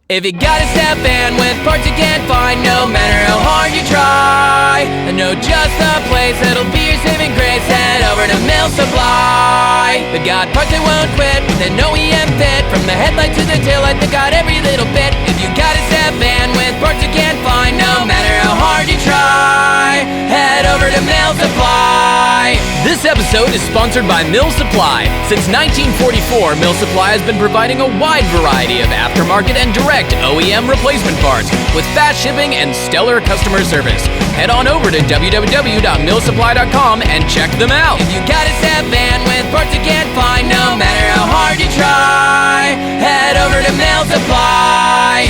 If you got a step fan with parts you can't find, no matter how hard you try, I know just the place that'll be your saving grace. Head over to Mill Supply. They got parts that won't quit with an OEM fit. From the headlight to the taillight, they got every little bit. If you got a step fan with parts you can't find, no matter how hard you try, head over to Mill Supply. This episode is sponsored by Mill Supply. Since 1944, Mill Supply has been providing a wide variety of aftermarket and direct OEM replacement parts with fast shipping and stellar customer service. Head on over to www.millsupply.com and check them out. If you got a step van with parts you can't find, no matter how hard you try, head over to Mill Supply.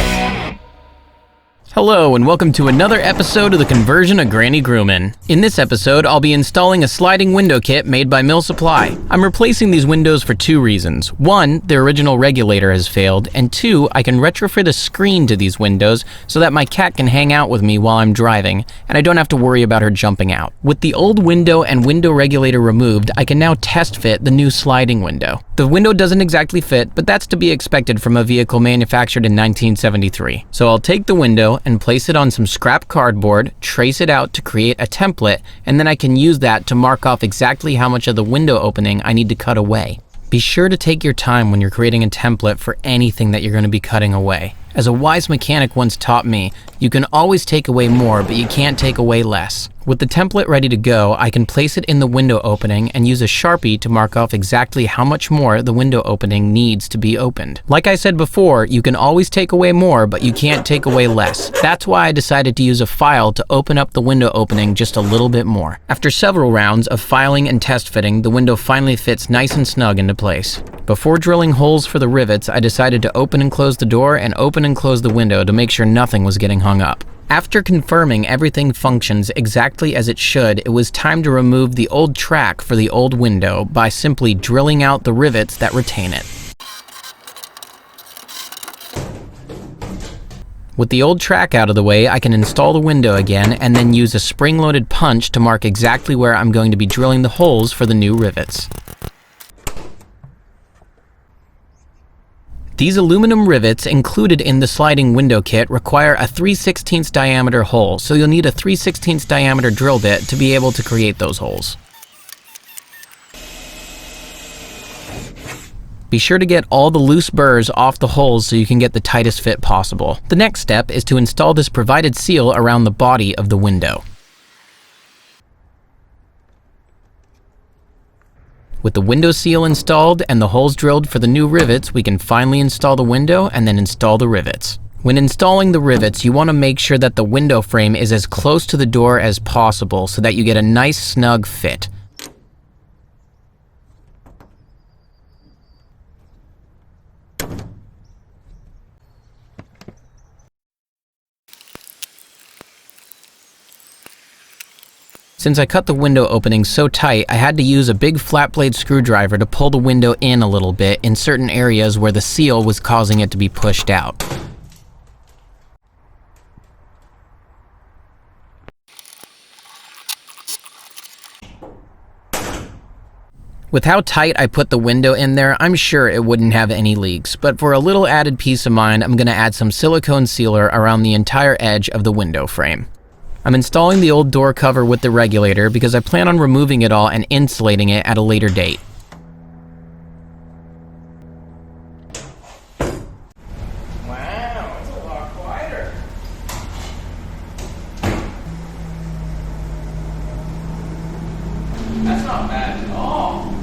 Hello and welcome to another episode of the conversion of Granny Grumman. In this episode, I'll be installing a sliding window kit made by Mill Supply. I'm replacing these windows for two reasons. One, their original regulator has failed, and two, I can retrofit a screen to these windows so that my cat can hang out with me while I'm driving, and I don't have to worry about her jumping out. With the old window and window regulator removed, I can now test fit the new sliding window. The window doesn't exactly fit, but that's to be expected from a vehicle manufactured in 1973. So I'll take the window and place it on some scrap cardboard, trace it out to create a template, and then I can use that to mark off exactly how much of the window opening I need to cut away. Be sure to take your time when you're creating a template for anything that you're going to be cutting away. As a wise mechanic once taught me, you can always take away more, but you can't take away less. With the template ready to go, I can place it in the window opening and use a Sharpie to mark off exactly how much more the window opening needs to be opened. Like I said before, you can always take away more, but you can't take away less. That's why I decided to use a file to open up the window opening just a little bit more. After several rounds of filing and test fitting, the window finally fits nice and snug into place. Before drilling holes for the rivets, I decided to open and close the door and open and close the window to make sure nothing was getting hung up. After confirming everything functions exactly as it should, it was time to remove the old track for the old window by simply drilling out the rivets that retain it. With the old track out of the way, I can install the window again and then use a spring-loaded punch to mark exactly where I'm going to be drilling the holes for the new rivets. These aluminum rivets included in the sliding window kit require a 3/16 diameter hole, so you'll need a 3/16 diameter drill bit to be able to create those holes. Be sure to get all the loose burrs off the holes so you can get the tightest fit possible. The next step is to install this provided seal around the body of the window. With the window seal installed and the holes drilled for the new rivets, we can finally install the window and then install the rivets. When installing the rivets, you want to make sure that the window frame is as close to the door as possible so that you get a nice snug fit. Since I cut the window opening so tight, I had to use a big flat blade screwdriver to pull the window in a little bit in certain areas where the seal was causing it to be pushed out. With how tight I put the window in there, I'm sure it wouldn't have any leaks, but for a little added peace of mind, I'm going to add some silicone sealer around the entire edge of the window frame. I'm installing the old door cover with the regulator because I plan on removing it all and insulating it at a later date. Wow, it's a lot quieter. That's not bad at all.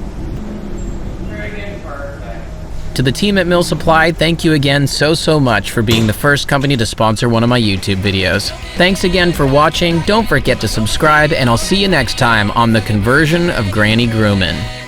Friggin' perfect. To the team at Mill Supply, thank you again so much for being the first company to sponsor one of my YouTube videos. Thanks again for watching, don't forget to subscribe, and I'll see you next time on the conversion of Granny Grumman.